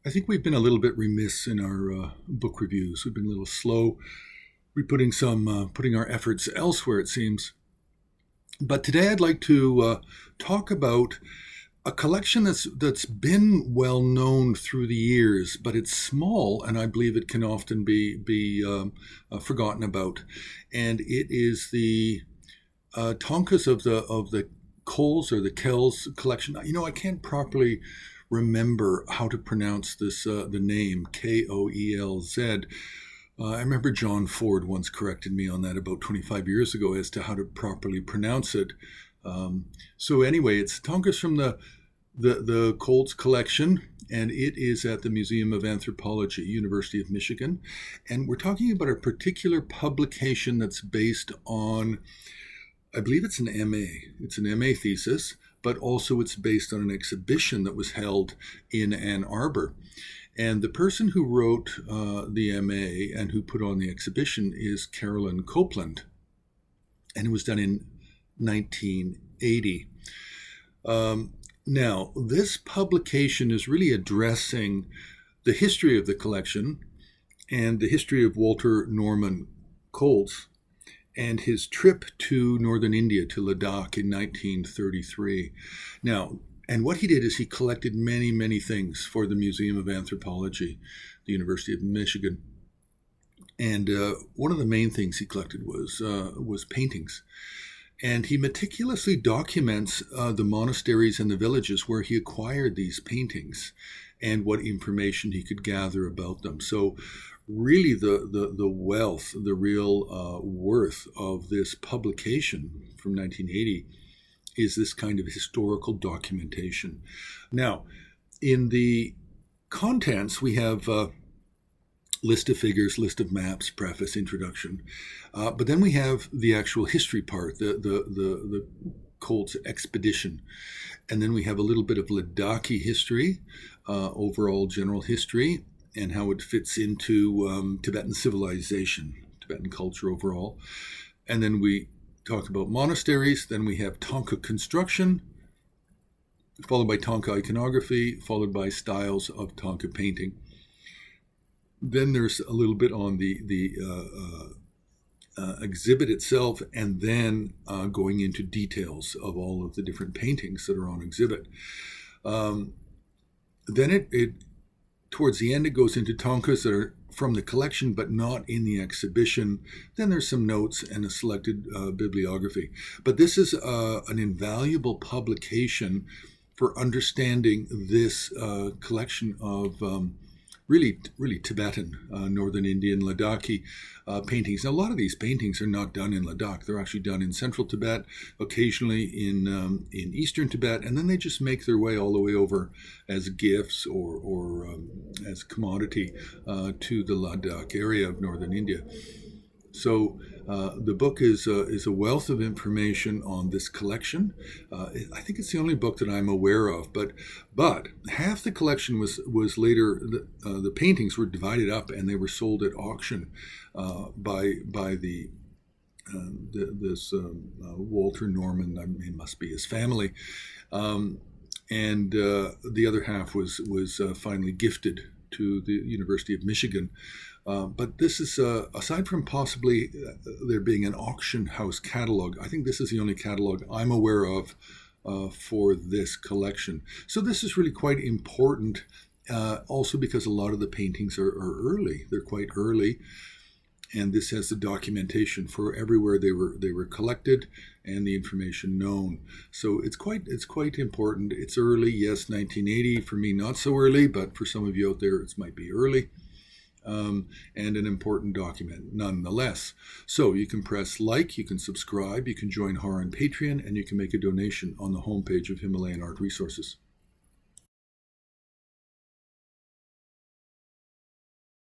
I think we've been a little bit remiss in our book reviews. We've been a little slow. We're putting our efforts elsewhere, it seems. But today I'd like to talk about a collection that's been well known through the years, but it's small, and I believe it can often be forgotten about. And it is the Tankas of the Koelz or the Koelz collection. I can't properly remember how to pronounce this the name Koelz. I remember John Ford once corrected me on that about 25 years ago as to how to properly pronounce it. So anyway, it's Tankas from the Koelz collection, and it is at the Museum of Anthropology, University of Michigan. And we're talking about a particular publication that's based on, I believe it's an MA. It's an MA thesis, but also it's based on an exhibition that was held in Ann Arbor. And the person who wrote the MA and who put on the exhibition is Carolyn Copeland. And it was done in 1980. Now, this publication is really addressing the history of the collection and the history of Walter Norman Koelz and his trip to northern India, to Ladakh in 1933. Now, and what he did is he collected many, many things for the Museum of Anthropology, the University of Michigan. And one of the main things he collected was paintings. And he meticulously documents the monasteries and the villages where he acquired these paintings and what information he could gather about them. So really the wealth, the real worth of this publication from 1980 is this kind of historical documentation. Now, in the contents, we have list of figures, list of maps, preface, introduction. But then we have the actual history part, the Koelz expedition. And then we have a little bit of Ladakhi history, overall general history, and how it fits into Tibetan civilization, Tibetan culture overall. And then we talk about monasteries. Then we have Tanka construction, followed by Tanka iconography, followed by styles of Tanka painting. Then there's a little bit on the exhibit itself, and then going into details of all of the different paintings that are on exhibit. Then it towards the end, it goes into Tankas that are from the collection, but not in the exhibition. Then there's some notes and a selected bibliography. But this is an invaluable publication for understanding this collection of really Tibetan, northern Indian, Ladakhi paintings. Now, a lot of these paintings are not done in Ladakh. They're actually done in central Tibet, occasionally in eastern Tibet, and then they just make their way all the way over as gifts or as commodity to the Ladakh area of northern India. So the book is a wealth of information on this collection. I think it's the only book that I'm aware of, but half the collection was later, the paintings were divided up and they were sold at auction by this Walter Norman. It must be his family, and the other half was finally gifted to the University of Michigan. But this is, aside from possibly there being an auction house catalog, I think this is the only catalog I'm aware of for this collection. So this is really quite important, also because a lot of the paintings are early. They're quite early. And this has the documentation for everywhere they were collected and the information known. So it's quite important. It's early, yes, 1980. For me, not so early, but for some of you out there, it might be early. And an important document nonetheless. So you can press like, you can subscribe, you can join HAR on Patreon, and you can make a donation on the homepage of Himalayan Art Resources.